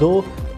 2